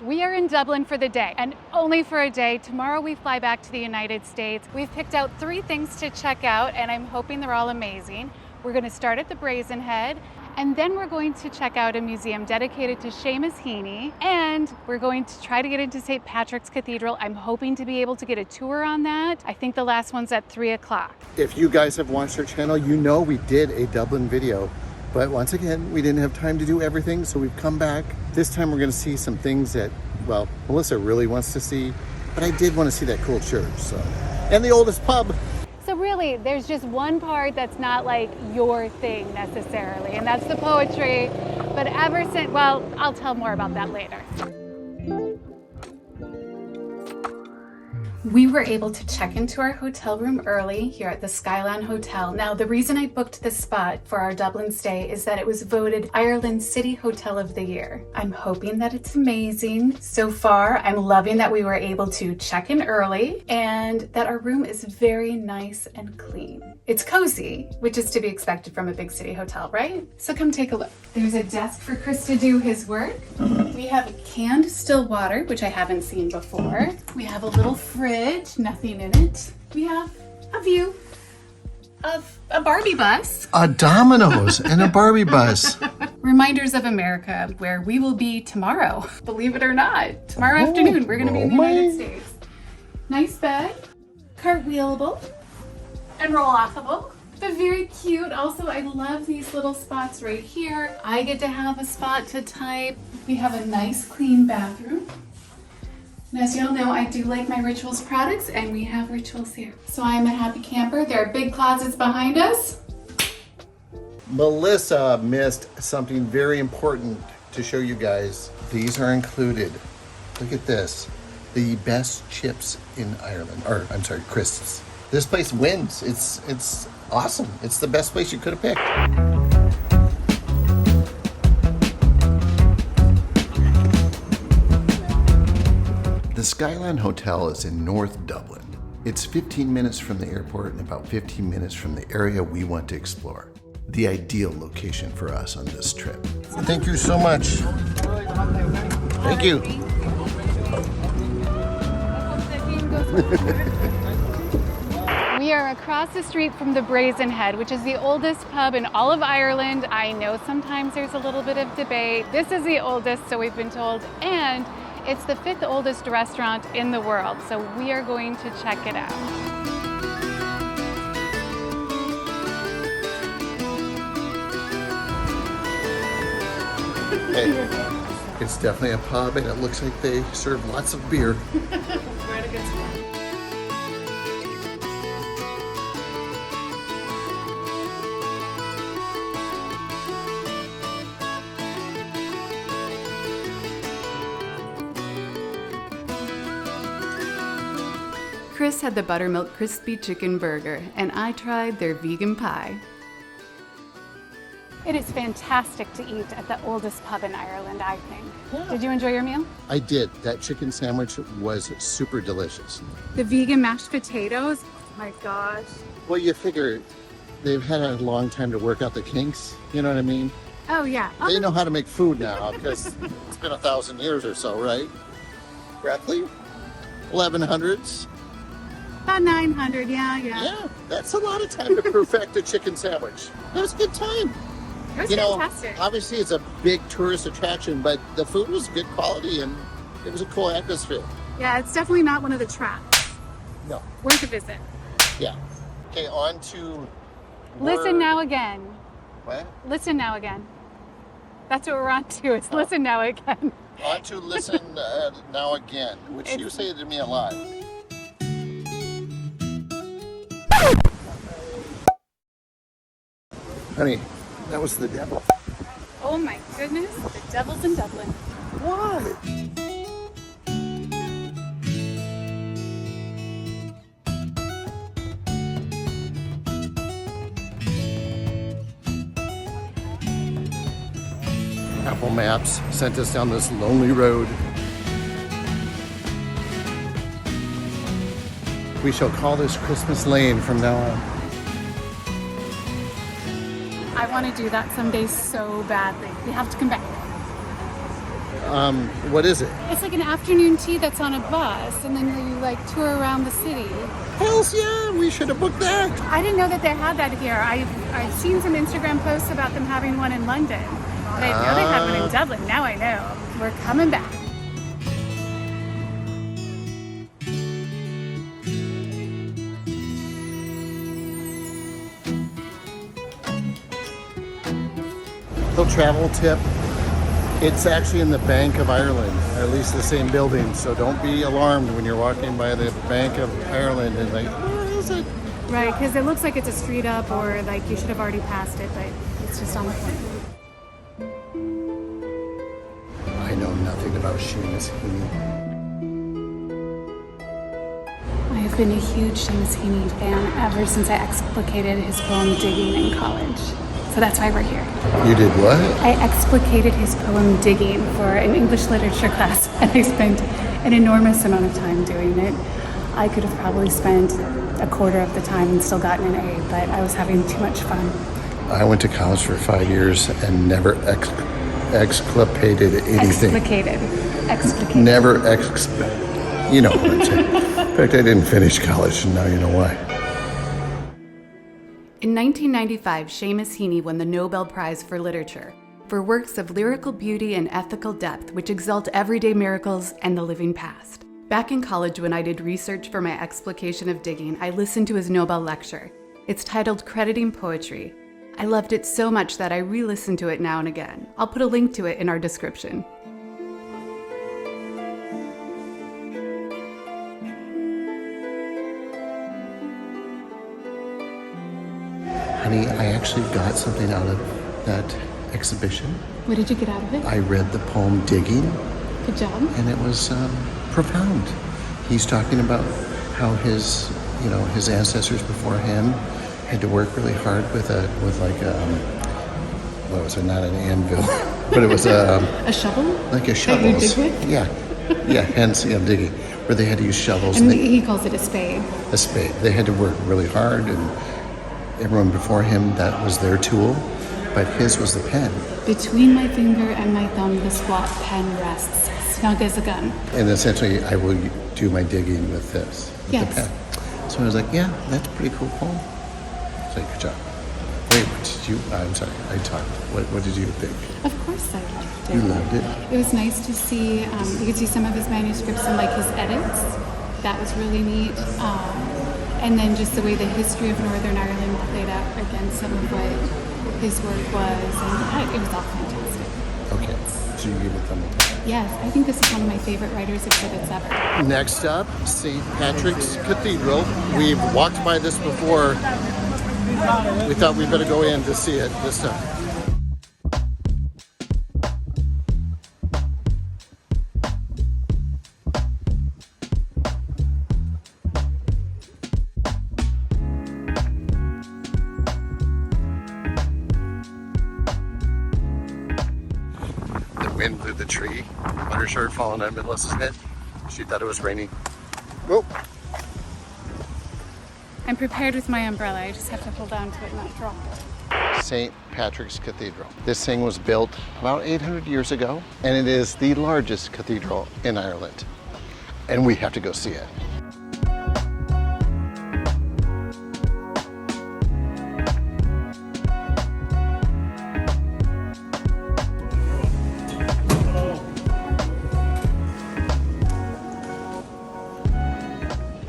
We are in Dublin for the day, and only for a day. Tomorrow we fly back to the United States. We've picked out 3 things to check out, and I'm hoping they're all amazing. We're going to start at the Brazen Head, and then we're going to check out a museum dedicated to Seamus Heaney, and we're going to try to get into St. Patrick's Cathedral. I'm hoping to be able to get a tour on that. I think the last one's at 3 o'clock. If you guys have watched our channel, you know we did a Dublin video. But once again, we didn't have time to do everything, so we've come back. This time we're gonna see some things that, well, Melissa really wants to see, but I did want to see that cool church, so. And the oldest pub. So really, there's just one part that's not like your thing necessarily, and that's the poetry. But ever since, well, I'll tell more about that later. We were able to check into our hotel room early here at the Skylon Hotel. Now, the reason I booked this spot for our Dublin stay is that it was voted Ireland's City Hotel of the Year. I'm hoping that it's amazing. So far, I'm loving that we were able to check in early and that our room is very nice and clean. It's cozy, which is to be expected from a big city hotel, right? So come take a look. There's a desk for Chris to do his work. We have canned still water, which I haven't seen before. We have a little fridge, nothing in it. We have a view of a Barbie bus. A Domino's and a Barbie bus. Reminders of America, where we will be tomorrow. Believe it or not, tomorrow afternoon, we're gonna be in the United States. Nice bed, cartwheelable, and roll-offable. But very cute. Also, I love these little spots right here. I get to have a spot to type. We have a nice clean bathroom. And as y'all know, I do like my Rituals products, and we have Rituals here. So I am a happy camper. There are big closets behind us. Melissa missed something very important to show you guys. These are included. Look at this. The best chips in Ireland, or I'm sorry, crisps. This place wins. It's awesome. It's the best place you could have picked. The Skyline Hotel is in North Dublin. It's 15 minutes from the airport and about 15 minutes from the area we want to explore. The ideal location for us on this trip. Thank you so much. Thank you. We are across the street from the Brazen Head, which is the oldest pub in all of Ireland. I know sometimes there's a little bit of debate. This is the oldest, so we've been told, and it's the 5th oldest restaurant in the world, so we are going to check it out. Hey, it's definitely a pub, and it looks like they serve lots of beer. We're at a good spot. Chris had the buttermilk crispy chicken burger, and I tried their vegan pie. It is fantastic to eat at the oldest pub in Ireland, I think. Yeah. Did you enjoy your meal? I did. That chicken sandwich was super delicious. The vegan mashed potatoes, oh my gosh. Well, you figure they've had a long time to work out the kinks, you know what I mean? Oh yeah. They know how to make food now because it's been 1,000 years or so, right? Roughly? 1100s? About 900, yeah. Yeah, that's a lot of time to perfect a chicken sandwich. That was a good time. It was fantastic. Obviously it's a big tourist attraction, but the food was good quality and it was a cool atmosphere. Yeah, it's definitely not one of the traps. No. Worth a visit. Yeah. Okay, on to... Listen now again. What? Listen now again. That's what we're on to, is listen now again. On to listen now again, which you say to me a lot. Honey, that was the devil. Oh my goodness, the devil's in Dublin. What? Apple Maps sent us down this lonely road. We shall call this Christmas Lane from now on. I want to do that someday so badly. We have to come back. What is it? It's like an afternoon tea that's on a bus, and then you like tour around the city. Hells yeah, we should have booked that. I didn't know that they had that here. I've seen some Instagram posts about them having one in London, but I know they had one in Dublin. Now I know. We're coming back. Little travel tip. It's actually in the Bank of Ireland, or at least the same building. So don't be alarmed when you're walking by the Bank of Ireland and like, where is it? Right, because it looks like it's a street up, or like you should have already passed it, but it's just on the corner. I know nothing about Seamus Heaney. I have been a huge Seamus Heaney fan ever since I explicated his poem Digging in college. So that's why we're here. You did what? I explicated his poem Digging for an English literature class, and I spent an enormous amount of time doing it. I could have probably spent a quarter of the time and still gotten an A, but I was having too much fun. I went to college for 5 years and never exculpated anything. Explicated. Never you know what I'm saying. In fact, I didn't finish college, and now you know why. In 1995, Seamus Heaney won the Nobel Prize for Literature for works of lyrical beauty and ethical depth which exalt everyday miracles and the living past. Back in college, when I did research for my explication of Digging, I listened to his Nobel lecture. It's titled Crediting Poetry. I loved it so much that I re-listen to it now and again. I'll put a link to it in our description. Honey, I actually got something out of that exhibition. What did you get out of it? I read the poem Digging, Good job. and it was profound. He's talking about how his ancestors before him had to work really hard with what was it? Not an anvil, but it was A shovel? like a That shovel. you dig with? Yeah. Hence, digging, where they had to use shovels And and he calls it a spade. a spade. They had to work really hard, and everyone before him, that was their tool, but his was the pen. Between my finger and my thumb, the squat pen rests, snug as a gun. And essentially, I will do my digging with this, with Yes. the pen. So I was like, yeah, that's a pretty cool poem. So good job. Wait, what did you? I'm sorry, I talked. What did you think? Of course I loved it. You loved it? It was nice to see, you could see some of his manuscripts and like his edits. That was really neat. And then just the way the history of Northern Ireland played out against some of what his work was. And it was all fantastic. Okay, so you give it thumbs up. Yes, I think this is one of my favorite writers' exhibits ever. Next up, St. Patrick's Cathedral. We've walked by this before. We thought we'd better go in to see it this time. The wind blew the tree. Butter started falling on Melissa's head. She thought it was raining. Whoa. I'm prepared with my umbrella. I just have to hold on to it and not drop it. St. Patrick's Cathedral. This thing was built about 800 years ago, and it is the largest cathedral in Ireland. And we have to go see it.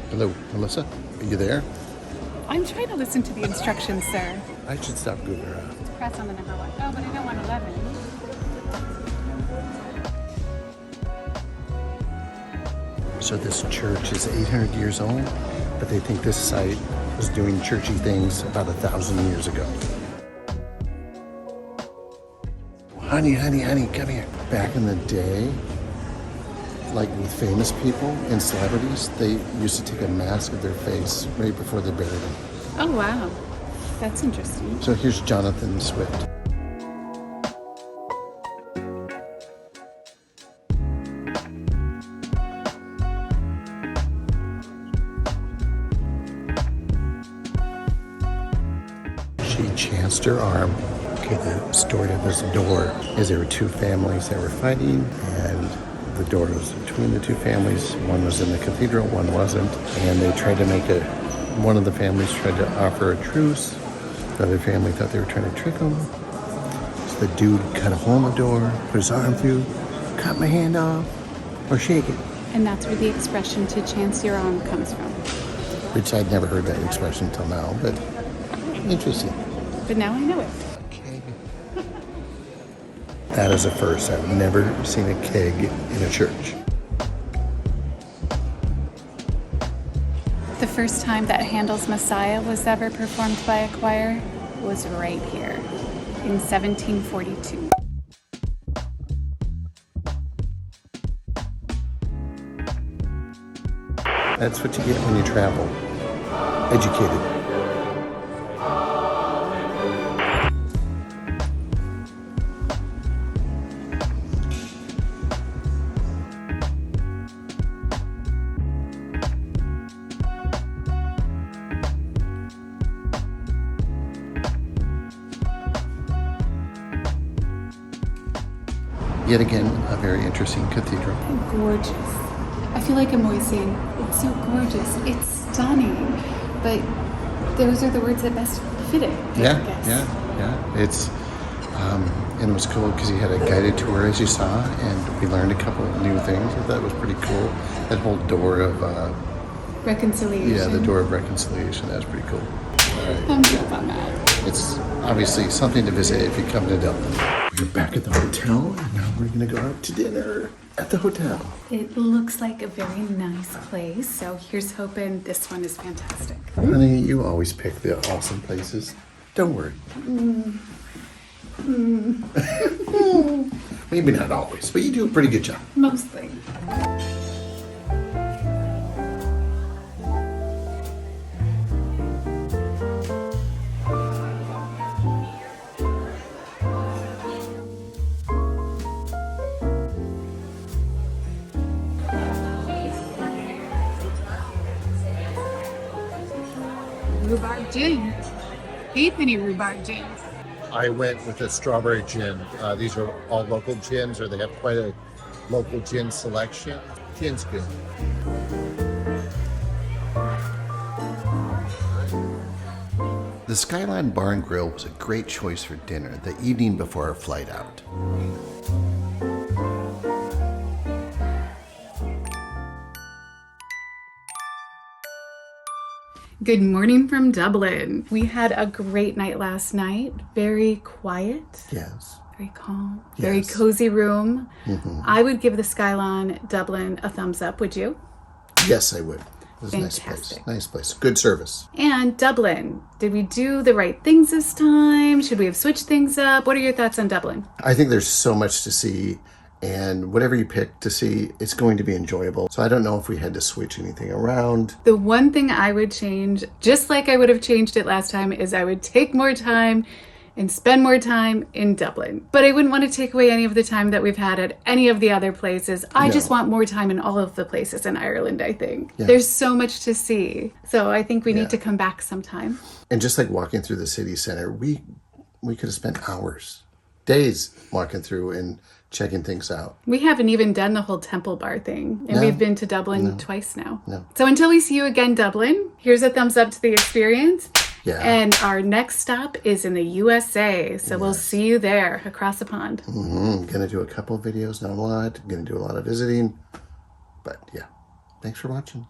Hello, Melissa. Are you there? I'm trying to listen to the instructions, sir. I should stop goofing around. Press on the number 1. Oh, but I don't want 11. So this church is 800 years old, but they think this site was doing churchy things about 1,000 years ago. Honey, come here. Back in the day, like with famous people and celebrities, they used to take a mask of their face right before they buried them. Oh, wow. That's interesting. So here's Jonathan Swift. She chanced her arm Okay, the story of this door is there were two families that were fighting, and the door was between the two families. One was in the cathedral, one wasn't, and they tried to make one of the families tried to offer a truce. The other family thought they were trying to trick them. So the dude cut a hole in the door, put his arm through, cut my hand off, or shake it. And that's where the expression "to chance your arm" comes from. Which I'd never heard that expression until now, but interesting. But now I know it. Keg. That is a first. I've never seen a keg in a church. The first time that Handel's Messiah was ever performed by a choir was right here in 1742. That's what you get when you travel. Educated. Yet again, a very interesting cathedral. Gorgeous. I feel like I'm always saying, it's so gorgeous, it's stunning, but those are the words that best fit it, I guess. Yeah. It's, and it was cool because he had a guided tour, as you saw, and we learned a couple of new things. I thought it was pretty cool. That whole door of... reconciliation. Yeah, the door of reconciliation, that was pretty cool. All right. Thumbs up on that. It's obviously something to visit if you come to Dublin. We're back at the hotel, and now we're going to go out to dinner at the hotel. It looks like a very nice place, so here's hoping this one is fantastic. Honey, you always pick the awesome places. Don't worry. Maybe not always, but you do a pretty good job. Mostly. Rhubarb gin. Hate any rhubarb gin. I went with a strawberry gin. These are all local gins, or they have quite a local gin selection. Gin's good. The Skyline Bar and Grill was a great choice for dinner the evening before our flight out. Good morning from Dublin. We had a great night last night. Very quiet. Yes. Very calm. Yes. Very cozy room. Mm-hmm. I would give the Skylon Dublin a thumbs up. Would you? Yes, I would. It was a nice place. Nice place. Good service. And Dublin. Did we do the right things this time? Should we have switched things up? What are your thoughts on Dublin? I think there's so much to see, and whatever you pick to see, it's going to be enjoyable. So I don't know if we had to switch anything around. The one thing I would change, just like I would have changed it last time, is I would take more time and spend more time in Dublin. But I wouldn't want to take away any of the time that we've had at any of the other places. I just want more time in all of the places in Ireland, I think. Yeah. There's so much to see. So I think we need to come back sometime. And just like walking through the city center, we could have spent hours, days walking through and checking things out. We haven't even done the whole Temple Bar thing. And we've been to Dublin twice now. No. So until we see you again, Dublin, here's a thumbs up to the experience. Yeah. And our next stop is in the USA. So we'll see you there across the pond. Mm-hmm. Gonna do a couple of videos, not a lot. Gonna do a lot of visiting. But yeah, thanks for watching.